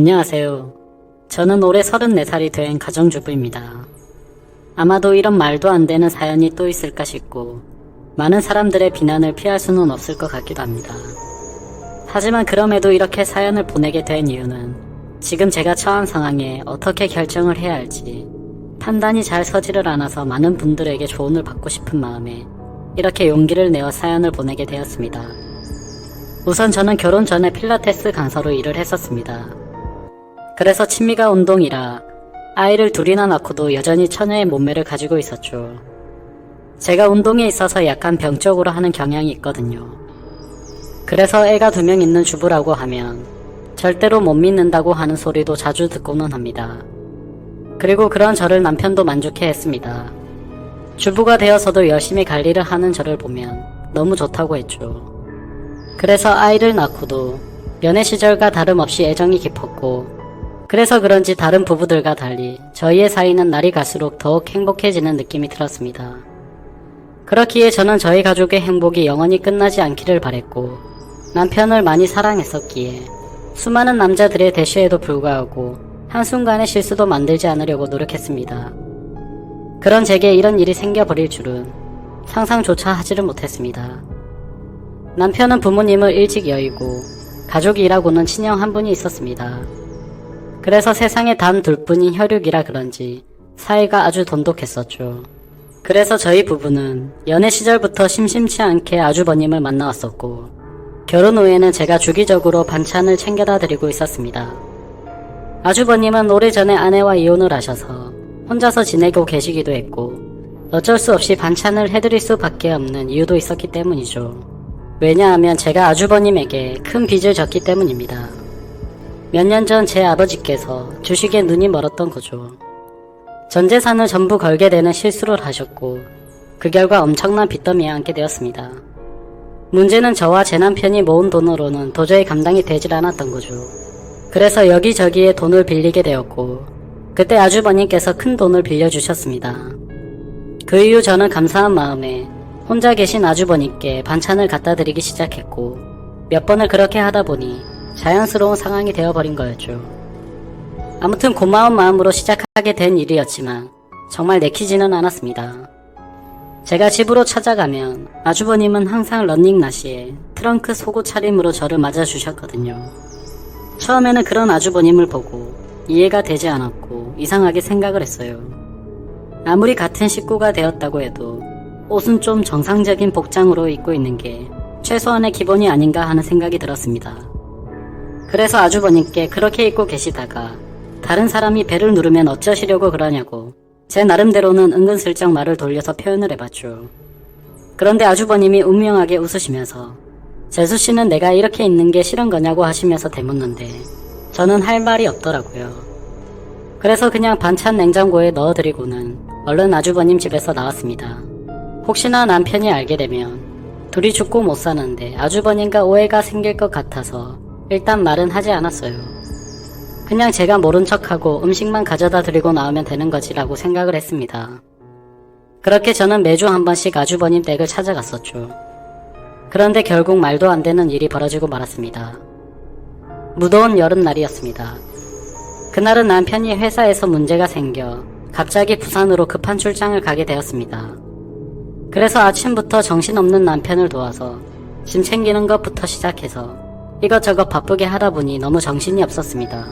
안녕하세요. 저는 올해 34살이 된 가정주부입니다. 아마도 이런 말도 안 되는 사연이 또 있을까 싶고 많은 사람들의 비난을 피할 수는 없을 것 같기도 합니다. 하지만 그럼에도 이렇게 사연을 보내게 된 이유는 지금 제가 처한 상황에 어떻게 결정을 해야 할지 판단이 잘 서지를 않아서 많은 분들에게 조언을 받고 싶은 마음에 이렇게 용기를 내어 사연을 보내게 되었습니다. 우선 저는 결혼 전에 필라테스 강사로 일을 했었습니다. 그래서 취미가 운동이라 아이를 둘이나 낳고도 여전히 처녀의 몸매를 가지고 있었죠. 제가 운동에 있어서 약간 병적으로 하는 경향이 있거든요. 그래서 애가 2명 있는 주부라고 하면 절대로 못 믿는다고 하는 소리도 자주 듣고는 합니다. 그리고 그런 저를 남편도 만족해 했습니다. 주부가 되어서도 열심히 관리를 하는 저를 보면 너무 좋다고 했죠. 그래서 아이를 낳고도 연애 시절과 다름없이 애정이 깊었고 그래서 그런지 다른 부부들과 달리 저희의 사이는 날이 갈수록 더욱 행복해지는 느낌이 들었습니다. 그렇기에 저는 저희 가족의 행복이 영원히 끝나지 않기를 바랬고 남편을 많이 사랑했었기에 수많은 남자들의 대시에도 불구하고 한순간의 실수도 만들지 않으려고 노력했습니다. 그런 제게 이런 일이 생겨버릴 줄은 상상조차 하지를 못했습니다. 남편은 부모님을 일찍 여의고 가족이라고는 친형 한 분이 있었습니다. 그래서 세상에 단 2분인 혈육이라 그런지 사이가 아주 돈독했었죠. 그래서 저희 부부는 연애 시절부터 심심치 않게 아주버님을 만나왔었고 결혼 후에는 제가 주기적으로 반찬을 챙겨다 드리고 있었습니다. 아주버님은 오래전에 아내와 이혼을 하셔서 혼자서 지내고 계시기도 했고 어쩔 수 없이 반찬을 해드릴 수밖에 없는 이유도 있었기 때문이죠. 왜냐하면 제가 아주버님에게 큰 빚을 졌기 때문입니다. 몇 년 전 제 아버지께서 주식에 눈이 멀었던 거죠. 전 재산을 전부 걸게 되는 실수를 하셨고 그 결과 엄청난 빚더미에 앉게 되었습니다. 문제는 저와 제 남편이 모은 돈으로는 도저히 감당이 되질 않았던 거죠. 그래서 여기저기에 돈을 빌리게 되었고 그때 아주버님께서 큰 돈을 빌려주셨습니다. 그 이후 저는 감사한 마음에 혼자 계신 아주버님께 반찬을 갖다 드리기 시작했고 몇 번을 그렇게 하다 보니 자연스러운 상황이 되어버린 거였죠. 아무튼 고마운 마음으로 시작하게 된 일이었지만 정말 내키지는 않았습니다. 제가 집으로 찾아가면 아주버님은 항상 러닝 나시에 트렁크 속옷 차림으로 저를 맞아주셨거든요. 처음에는 그런 아주버님을 보고 이해가 되지 않았고 이상하게 생각을 했어요. 아무리 같은 식구가 되었다고 해도 옷은 좀 정상적인 복장으로 입고 있는 게 최소한의 기본이 아닌가 하는 생각이 들었습니다. 그래서 아주버님께 그렇게 입고 계시다가 다른 사람이 배를 누르면 어쩌시려고 그러냐고 제 나름대로는 은근슬쩍 말을 돌려서 표현을 해봤죠. 그런데 아주버님이 운명하게 웃으시면서 재수씨는 내가 이렇게 있는 게 싫은 거냐고 하시면서 대묻는데 저는 할 말이 없더라고요. 그래서 그냥 반찬 냉장고에 넣어드리고는 얼른 아주버님 집에서 나왔습니다. 혹시나 남편이 알게 되면 둘이 죽고 못 사는데 아주버님과 오해가 생길 것 같아서 일단 말은 하지 않았어요. 그냥 제가 모른 척하고 음식만 가져다 드리고 나오면 되는 거지라고 생각을 했습니다. 그렇게 저는 매주 한 번씩 아주버님 댁을 찾아갔었죠. 그런데 결국 말도 안 되는 일이 벌어지고 말았습니다. 무더운 여름날이었습니다. 그날은 남편이 회사에서 문제가 생겨 갑자기 부산으로 급한 출장을 가게 되었습니다. 그래서 아침부터 정신없는 남편을 도와서 짐 챙기는 것부터 시작해서 이것저것 바쁘게 하다 보니 너무 정신이 없었습니다.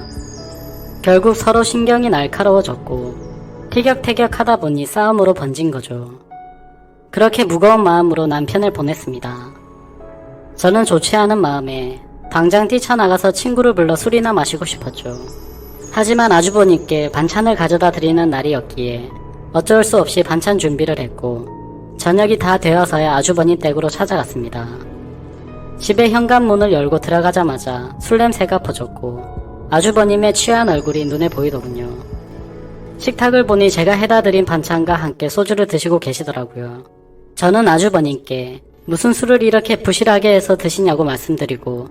결국 서로 신경이 날카로워졌고 티격태격 하다 보니 싸움으로 번진 거죠. 그렇게 무거운 마음으로 남편을 보냈습니다. 저는 좋지 않은 마음에 당장 뛰쳐나가서 친구를 불러 술이나 마시고 싶었죠. 하지만 아주버님께 반찬을 가져다 드리는 날이었기에 어쩔 수 없이 반찬 준비를 했고 저녁이 다 되어서야 아주버님 댁으로 찾아갔습니다. 집의 현관문을 열고 들어가자마자 술 냄새가 퍼졌고 아주버님의 취한 얼굴이 눈에 보이더군요. 식탁을 보니 제가 해다 드린 반찬과 함께 소주를 드시고 계시더라고요. 저는 아주버님께 무슨 술을 이렇게 부실하게 해서 드시냐고 말씀드리고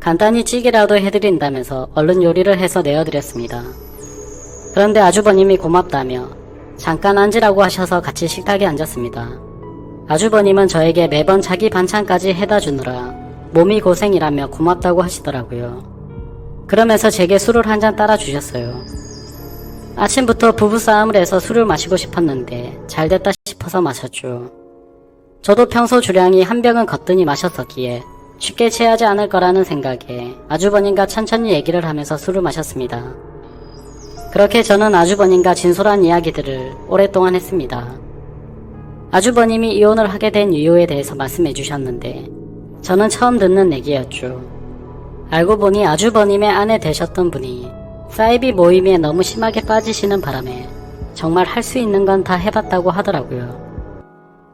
간단히 찌개라도 해드린다면서 얼른 요리를 해서 내어드렸습니다. 그런데 아주버님이 고맙다며 잠깐 앉으라고 하셔서 같이 식탁에 앉았습니다. 아주버님은 저에게 매번 자기 반찬까지 해다 주느라 몸이 고생이라며 고맙다고 하시더라고요. 그러면서 제게 술을 한 잔 따라 주셨어요. 아침부터 부부싸움을 해서 술을 마시고 싶었는데 잘됐다 싶어서 마셨죠. 저도 평소 주량이 한 병은 거뜬히 마셨었기에 쉽게 취하지 않을 거라는 생각에 아주버님과 천천히 얘기를 하면서 술을 마셨습니다. 그렇게 저는 아주버님과 진솔한 이야기들을 오랫동안 했습니다. 아주버님이 이혼을 하게 된 이유에 대해서 말씀해 주셨는데 저는 처음 듣는 얘기였죠. 알고 보니 아주버님의 아내 되셨던 분이 사이비 모임에 너무 심하게 빠지시는 바람에 정말 할 수 있는 건 다 해봤다고 하더라고요.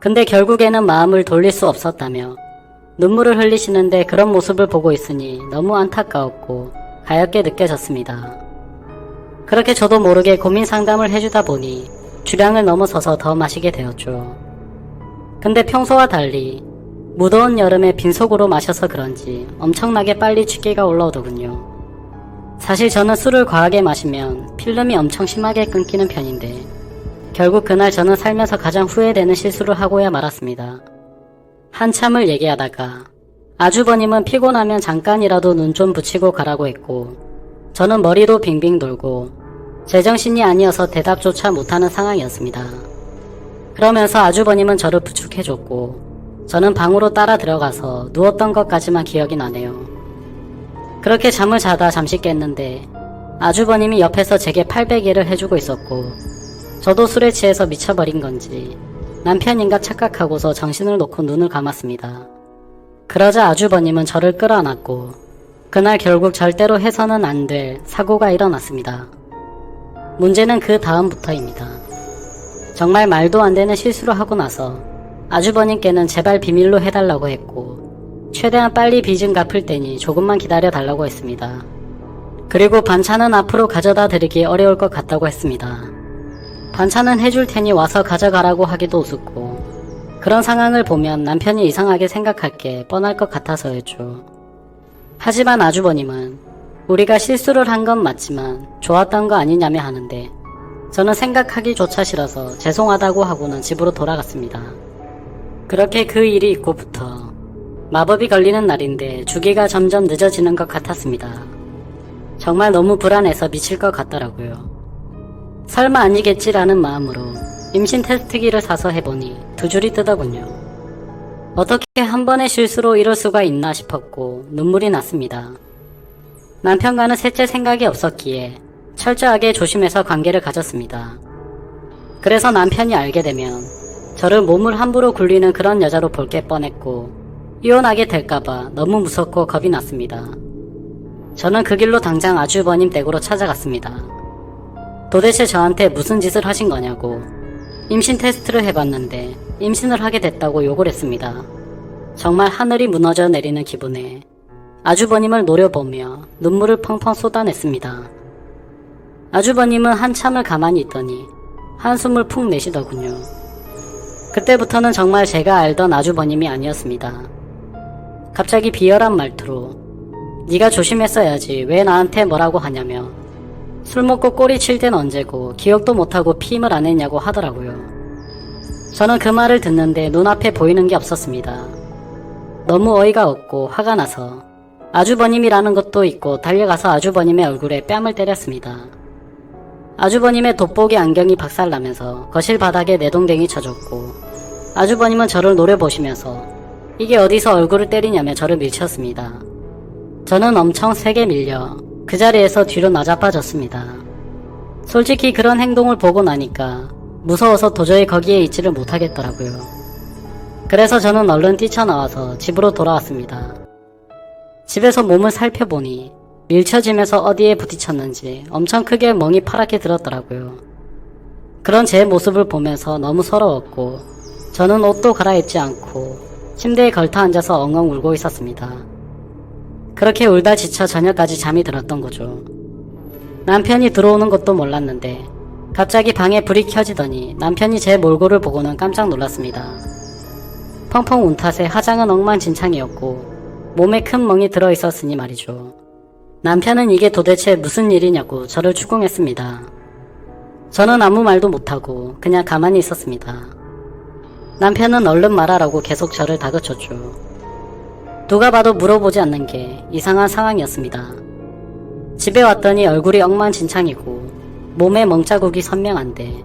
근데 결국에는 마음을 돌릴 수 없었다며 눈물을 흘리시는데 그런 모습을 보고 있으니 너무 안타까웠고 가엾게 느껴졌습니다. 그렇게 저도 모르게 고민 상담을 해주다 보니 주량을 넘어서서 더 마시게 되었죠. 근데 평소와 달리 무더운 여름에 빈속으로 마셔서 그런지 엄청나게 빨리 취기가 올라오더군요. 사실 저는 술을 과하게 마시면 필름이 엄청 심하게 끊기는 편인데 결국 그날 저는 살면서 가장 후회되는 실수를 하고야 말았습니다. 한참을 얘기하다가 아주버님은 피곤하면 잠깐이라도 눈 좀 붙이고 가라고 했고 저는 머리도 빙빙 돌고 제정신이 아니어서 대답조차 못하는 상황이었습니다. 그러면서 아주버님은 저를 부축해줬고 저는 방으로 따라 들어가서 누웠던 것까지만 기억이 나네요. 그렇게 잠을 자다 잠시 깼는데 아주버님이 옆에서 제게 팔베개를 해주고 있었고 저도 술에 취해서 미쳐버린 건지 남편인가 착각하고서 정신을 놓고 눈을 감았습니다. 그러자 아주버님은 저를 끌어안았고 그날 결국 절대로 해서는 안 될 사고가 일어났습니다. 문제는 그 다음부터입니다. 정말 말도 안 되는 실수를 하고 나서 아주버님께는 제발 비밀로 해달라고 했고 최대한 빨리 빚은 갚을 테니 조금만 기다려 달라고 했습니다. 그리고 반찬은 앞으로 가져다 드리기 어려울 것 같다고 했습니다. 반찬은 해줄 테니 와서 가져가라고 하기도 우습고 그런 상황을 보면 남편이 이상하게 생각할 게 뻔할 것 같아서였죠. 하지만 아주버님은 우리가 실수를 한 건 맞지만 좋았던 거 아니냐며 하는데 저는 생각하기조차 싫어서 죄송하다고 하고는 집으로 돌아갔습니다. 그렇게 그 일이 있고부터 마법이 걸리는 날인데 주기가 점점 늦어지는 것 같았습니다. 정말 너무 불안해서 미칠 것 같더라고요. 설마 아니겠지라는 마음으로 임신 테스트기를 사서 해보니 두 줄이 뜨더군요. 어떻게 한 번의 실수로 이럴 수가 있나 싶었고 눈물이 났습니다. 남편과는 셋째 생각이 없었기에 철저하게 조심해서 관계를 가졌습니다. 그래서 남편이 알게 되면 저를 몸을 함부로 굴리는 그런 여자로 볼 게 뻔했고 이혼하게 될까봐 너무 무섭고 겁이 났습니다. 저는 그 길로 당장 아주버님 댁으로 찾아갔습니다. 도대체 저한테 무슨 짓을 하신 거냐고 임신 테스트를 해봤는데 임신을 하게 됐다고 욕을 했습니다. 정말 하늘이 무너져 내리는 기분에 아주버님을 노려보며 눈물을 펑펑 쏟아냈습니다. 아주버님은 한참을 가만히 있더니 한숨을 푹 내쉬더군요. 그때부터는 정말 제가 알던 아주버님이 아니었습니다. 갑자기 비열한 말투로 네가 조심했어야지 왜 나한테 뭐라고 하냐며 술 먹고 꼬리 칠 땐 언제고 기억도 못하고 피임을 안 했냐고 하더라고요. 저는 그 말을 듣는데 눈앞에 보이는 게 없었습니다. 너무 어이가 없고 화가 나서 아주버님이라는 것도 있고 달려가서 아주버님의 얼굴에 뺨을 때렸습니다. 아주버님의 돋보기 안경이 박살나면서 거실 바닥에 내동댕이 쳐졌고 아주버님은 저를 노려보시면서 이게 어디서 얼굴을 때리냐며 저를 밀쳤습니다. 저는 엄청 세게 밀려 그 자리에서 뒤로 나자빠졌습니다. 솔직히 그런 행동을 보고 나니까 무서워서 도저히 거기에 있지를 못하겠더라고요. 그래서 저는 얼른 뛰쳐나와서 집으로 돌아왔습니다. 집에서 몸을 살펴보니 밀쳐지면서 어디에 부딪혔는지 엄청 크게 멍이 파랗게 들었더라고요. 그런 제 모습을 보면서 너무 서러웠고 저는 옷도 갈아입지 않고 침대에 걸터 앉아서 엉엉 울고 있었습니다. 그렇게 울다 지쳐 저녁까지 잠이 들었던 거죠. 남편이 들어오는 것도 몰랐는데 갑자기 방에 불이 켜지더니 남편이 제 몰골을 보고는 깜짝 놀랐습니다. 펑펑 운 탓에 화장은 엉망진창이었고 몸에 큰 멍이 들어있었으니 말이죠. 남편은 이게 도대체 무슨 일이냐고 저를 추궁했습니다. 저는 아무 말도 못하고 그냥 가만히 있었습니다. 남편은 얼른 말하라고 계속 저를 다그쳤죠. 누가 봐도 물어보지 않는 게 이상한 상황이었습니다. 집에 왔더니 얼굴이 엉망진창이고 몸에 멍자국이 선명한데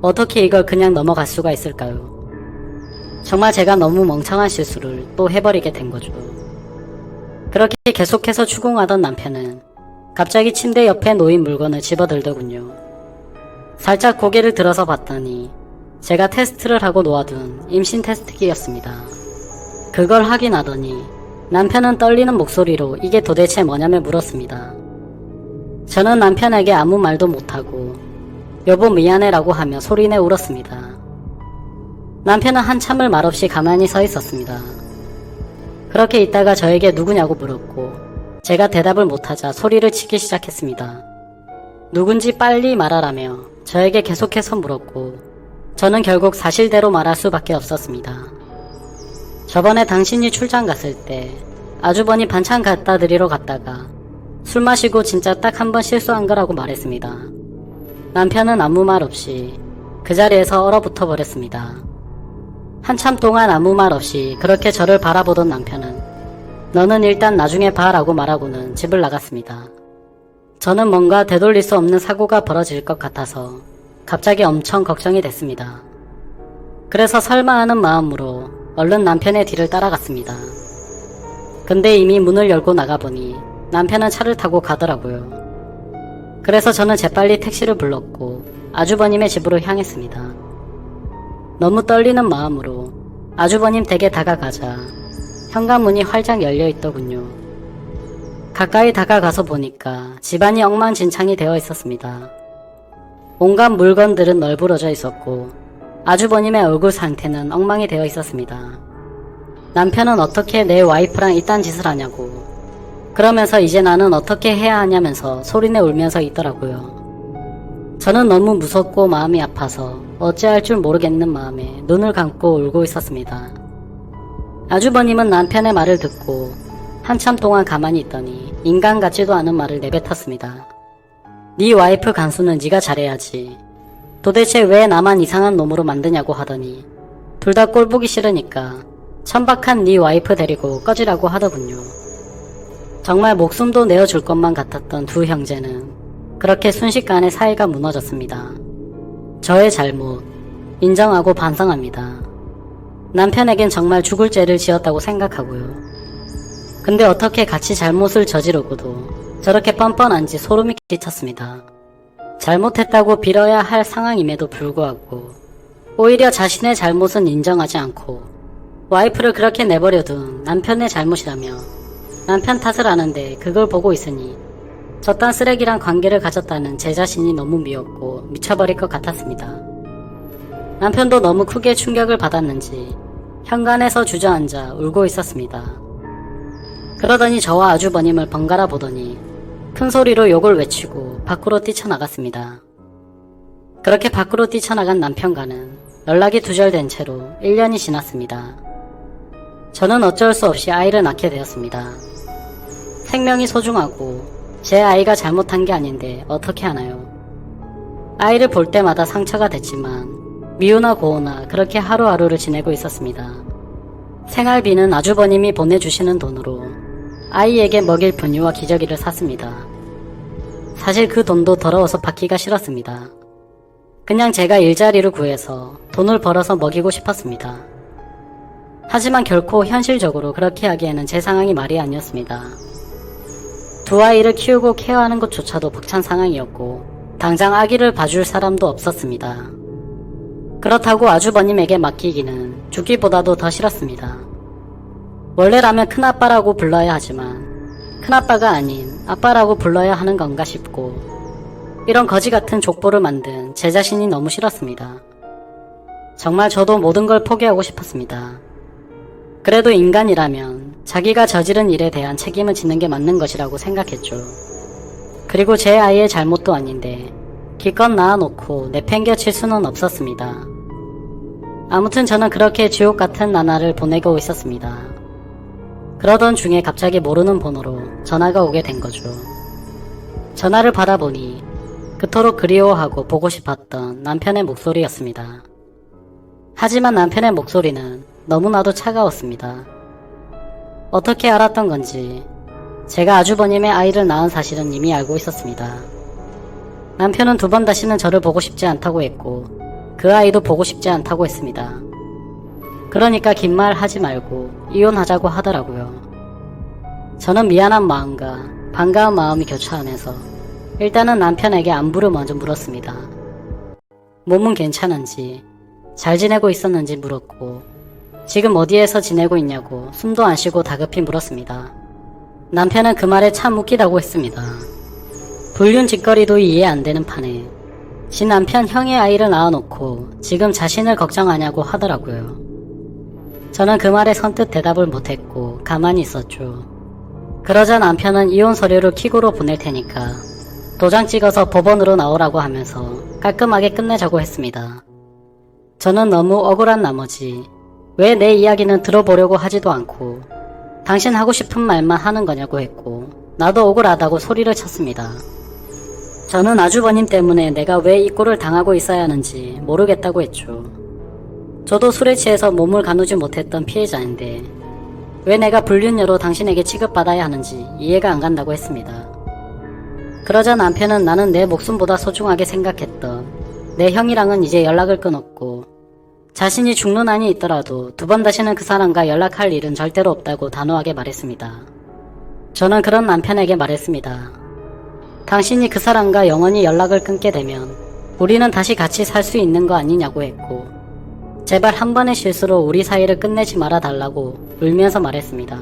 어떻게 이걸 그냥 넘어갈 수가 있을까요? 정말 제가 너무 멍청한 실수를 또 해버리게 된 거죠. 그렇게 계속해서 추궁하던 남편은 갑자기 침대 옆에 놓인 물건을 집어들더군요. 살짝 고개를 들어서 봤더니 제가 테스트를 하고 놓아둔 임신 테스트기였습니다. 그걸 확인하더니 남편은 떨리는 목소리로 이게 도대체 뭐냐며 물었습니다. 저는 남편에게 아무 말도 못하고 여보 미안해라고 하며 소리내 울었습니다. 남편은 한참을 말없이 가만히 서 있었습니다. 그렇게 있다가 저에게 누구냐고 물었고 제가 대답을 못하자 소리를 치기 시작했습니다. 누군지 빨리 말하라며 저에게 계속해서 물었고 저는 결국 사실대로 말할 수밖에 없었습니다. 저번에 당신이 출장 갔을 때 아주버니 반찬 갖다 드리러 갔다가 술 마시고 진짜 딱 한 번 실수한 거라고 말했습니다. 남편은 아무 말 없이 그 자리에서 얼어붙어 버렸습니다. 한참 동안 아무 말 없이 그렇게 저를 바라보던 남편은 너는 일단 나중에 봐 라고 말하고는 집을 나갔습니다. 저는 뭔가 되돌릴 수 없는 사고가 벌어질 것 같아서 갑자기 엄청 걱정이 됐습니다. 그래서 설마 하는 마음으로 얼른 남편의 뒤를 따라갔습니다. 근데 이미 문을 열고 나가보니 남편은 차를 타고 가더라고요. 그래서 저는 재빨리 택시를 불렀고 아주버님의 집으로 향했습니다. 너무 떨리는 마음으로 아주버님 댁에 다가가자 현관문이 활짝 열려 있더군요. 가까이 다가가서 보니까 집안이 엉망진창이 되어 있었습니다. 온갖 물건들은 널브러져 있었고 아주버님의 얼굴 상태는 엉망이 되어 있었습니다. 남편은 어떻게 내 와이프랑 이딴 짓을 하냐고 그러면서 이제 나는 어떻게 해야 하냐면서 소리내 울면서 있더라고요. 저는 너무 무섭고 마음이 아파서 어찌할 줄 모르겠는 마음에 눈을 감고 울고 있었습니다. 아주버님은 남편의 말을 듣고 한참 동안 가만히 있더니 인간 같지도 않은 말을 내뱉었습니다. 네 와이프 간수는 네가 잘해야지. 도대체 왜 나만 이상한 놈으로 만드냐고 하더니 둘 다 꼴보기 싫으니까 천박한 네 와이프 데리고 꺼지라고 하더군요. 정말 목숨도 내어줄 것만 같았던 두 형제는 그렇게 순식간에 사이가 무너졌습니다. 저의 잘못 인정하고 반성합니다. 남편에겐 정말 죽을 죄를 지었다고 생각하고요. 근데 어떻게 같이 잘못을 저지르고도 저렇게 뻔뻔한지 소름이 끼쳤습니다. 잘못했다고 빌어야 할 상황임에도 불구하고 오히려 자신의 잘못은 인정하지 않고 와이프를 그렇게 내버려둔 남편의 잘못이라며 남편 탓을 하는데 그걸 보고 있으니 저딴 쓰레기랑 관계를 가졌다는 제 자신이 너무 미웠고 미쳐버릴 것 같았습니다. 남편도 너무 크게 충격을 받았는지 현관에서 주저앉아 울고 있었습니다. 그러더니 저와 아주버님을 번갈아 보더니 큰 소리로 욕을 외치고 밖으로 뛰쳐나갔습니다. 그렇게 밖으로 뛰쳐나간 남편과는 연락이 두절된 채로 1년이 지났습니다. 저는 어쩔 수 없이 아이를 낳게 되었습니다. 생명이 소중하고 제 아이가 잘못한 게 아닌데 어떻게 하나요? 아이를 볼 때마다 상처가 됐지만 미우나 고우나 그렇게 하루하루를 지내고 있었습니다. 생활비는 아주버님이 보내주시는 돈으로 아이에게 먹일 분유와 기저귀를 샀습니다. 사실 그 돈도 더러워서 받기가 싫었습니다. 그냥 제가 일자리를 구해서 돈을 벌어서 먹이고 싶었습니다. 하지만 결코 현실적으로 그렇게 하기에는 제 상황이 말이 아니었습니다. 두 아이를 키우고 케어하는 것조차도 벅찬 상황이었고 당장 아기를 봐줄 사람도 없었습니다. 그렇다고 아주버님에게 맡기기는 죽기보다도 더 싫었습니다. 원래라면 큰아빠라고 불러야 하지만 큰아빠가 아닌 아빠라고 불러야 하는 건가 싶고 이런 거지 같은 족보를 만든 제 자신이 너무 싫었습니다. 정말 저도 모든 걸 포기하고 싶었습니다. 그래도 인간이라면 자기가 저지른 일에 대한 책임을 지는 게 맞는 것이라고 생각했죠. 그리고 제 아이의 잘못도 아닌데 기껏 낳아놓고 내팽겨칠 수는 없었습니다. 아무튼 저는 그렇게 지옥 같은 나날을 보내고 있었습니다. 그러던 중에 갑자기 모르는 번호로 전화가 오게 된 거죠. 전화를 받아보니 그토록 그리워하고 보고 싶었던 남편의 목소리였습니다. 하지만 남편의 목소리는 너무나도 차가웠습니다. 어떻게 알았던 건지 제가 아주버님의 아이를 낳은 사실은 이미 알고 있었습니다. 남편은 2번 다시는 저를 보고 싶지 않다고 했고 그 아이도 보고 싶지 않다고 했습니다. 그러니까 긴 말 하지 말고 이혼하자고 하더라고요. 저는 미안한 마음과 반가운 마음이 교차하면서 일단은 남편에게 안부를 먼저 물었습니다. 몸은 괜찮은지, 잘 지내고 있었는지 물었고 지금 어디에서 지내고 있냐고 숨도 안 쉬고 다급히 물었습니다. 남편은 그 말에 참 웃기다고 했습니다. 불륜 짓거리도 이해 안 되는 판에 지 남편 형의 아이를 낳아놓고 지금 자신을 걱정하냐고 하더라고요. 저는 그 말에 선뜻 대답을 못했고 가만히 있었죠. 그러자 남편은 이혼 서류를 킥으로 보낼 테니까 도장 찍어서 법원으로 나오라고 하면서 깔끔하게 끝내자고 했습니다. 저는 너무 억울한 나머지 왜 내 이야기는 들어보려고 하지도 않고 당신 하고 싶은 말만 하는 거냐고 했고 나도 억울하다고 소리를 쳤습니다. 저는 아주버님 때문에 내가 왜 이 꼴을 당하고 있어야 하는지 모르겠다고 했죠. 저도 술에 취해서 몸을 가누지 못했던 피해자인데 왜 내가 불륜녀로 당신에게 취급받아야 하는지 이해가 안 간다고 했습니다. 그러자 남편은 나는 내 목숨보다 소중하게 생각했던 내 형이랑은 이제 연락을 끊었고 자신이 죽는 한이 있더라도 2번 다시는 그 사람과 연락할 일은 절대로 없다고 단호하게 말했습니다. 저는 그런 남편에게 말했습니다. 당신이 그 사람과 영원히 연락을 끊게 되면 우리는 다시 같이 살 수 있는 거 아니냐고 했고 제발 한 번의 실수로 우리 사이를 끝내지 말아달라고 울면서 말했습니다.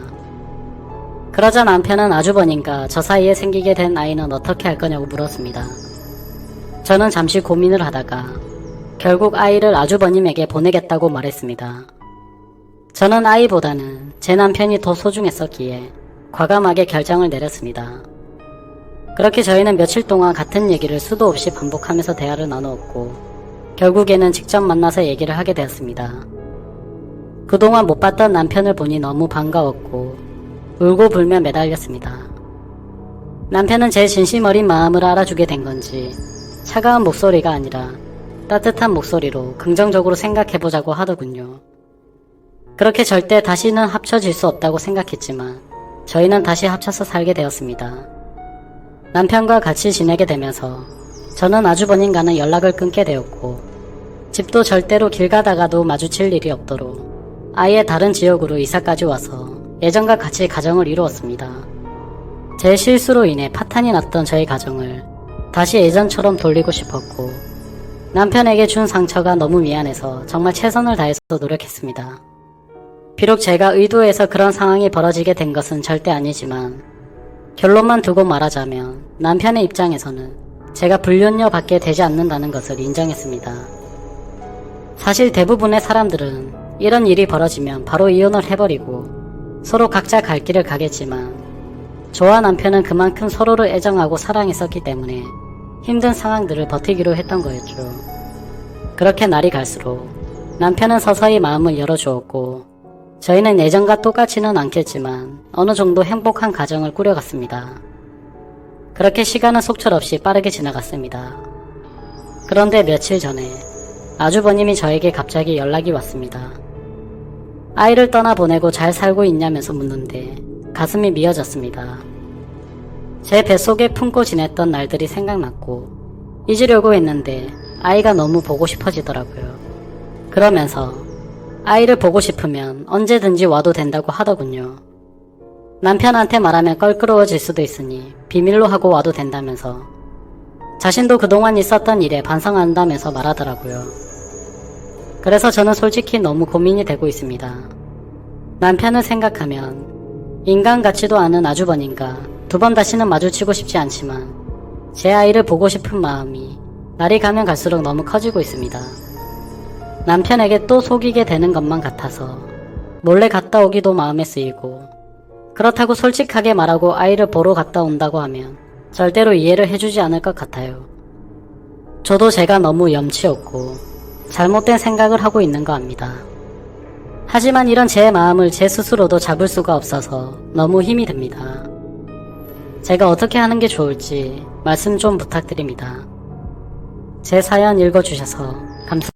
그러자 남편은 아주버님과 저 사이에 생기게 된 아이는 어떻게 할 거냐고 물었습니다. 저는 잠시 고민을 하다가 결국 아이를 아주버님에게 보내겠다고 말했습니다. 저는 아이보다는 제 남편이 더 소중했었기에 과감하게 결정을 내렸습니다. 그렇게 저희는 며칠 동안 같은 얘기를 수도 없이 반복하면서 대화를 나누었고 결국에는 직접 만나서 얘기를 하게 되었습니다. 그동안 못 봤던 남편을 보니 너무 반가웠고 울고 불며 매달렸습니다. 남편은 제 진심 어린 마음을 알아주게 된 건지 차가운 목소리가 아니라 따뜻한 목소리로 긍정적으로 생각해보자고 하더군요. 그렇게 절대 다시는 합쳐질 수 없다고 생각했지만 저희는 다시 합쳐서 살게 되었습니다. 남편과 같이 지내게 되면서 저는 아주버님과는 연락을 끊게 되었고 집도 절대로 길 가다가도 마주칠 일이 없도록 아예 다른 지역으로 이사까지 와서 예전과 같이 가정을 이루었습니다. 제 실수로 인해 파탄이 났던 저희 가정을 다시 예전처럼 돌리고 싶었고 남편에게 준 상처가 너무 미안해서 정말 최선을 다해서 노력했습니다. 비록 제가 의도해서 그런 상황이 벌어지게 된 것은 절대 아니지만 결론만 두고 말하자면 남편의 입장에서는 제가 불륜녀밖에 되지 않는다는 것을 인정했습니다. 사실 대부분의 사람들은 이런 일이 벌어지면 바로 이혼을 해버리고 서로 각자 갈 길을 가겠지만 저와 남편은 그만큼 서로를 애정하고 사랑했었기 때문에 힘든 상황들을 버티기로 했던 거였죠. 그렇게 날이 갈수록 남편은 서서히 마음을 열어주었고 저희는 예전과 똑같지는 않겠지만 어느 정도 행복한 가정을 꾸려갔습니다. 그렇게 시간은 속절없이 빠르게 지나갔습니다. 그런데 며칠 전에 아주버님이 저에게 갑자기 연락이 왔습니다. 아이를 떠나보내고 잘 살고 있냐면서 묻는데 가슴이 미어졌습니다. 제 뱃속에 품고 지냈던 날들이 생각났고 잊으려고 했는데 아이가 너무 보고 싶어지더라고요. 그러면서 아이를 보고 싶으면 언제든지 와도 된다고 하더군요. 남편한테 말하면 껄끄러워질 수도 있으니 비밀로 하고 와도 된다면서 자신도 그동안 있었던 일에 반성한다면서 말하더라고요. 그래서 저는 솔직히 너무 고민이 되고 있습니다. 남편을 생각하면 인간 같지도 않은 아주버님과 2번 다시는 마주치고 싶지 않지만 제 아이를 보고 싶은 마음이 날이 가면 갈수록 너무 커지고 있습니다. 남편에게 또 속이게 되는 것만 같아서 몰래 갔다 오기도 마음에 쓰이고 그렇다고 솔직하게 말하고 아이를 보러 갔다 온다고 하면 절대로 이해를 해주지 않을 것 같아요. 저도 제가 너무 염치 없고 잘못된 생각을 하고 있는 거 압니다. 하지만 이런 제 마음을 제 스스로도 잡을 수가 없어서 너무 힘이 듭니다. 제가 어떻게 하는 게 좋을지 말씀 좀 부탁드립니다. 제 사연 읽어주셔서 감사합니다.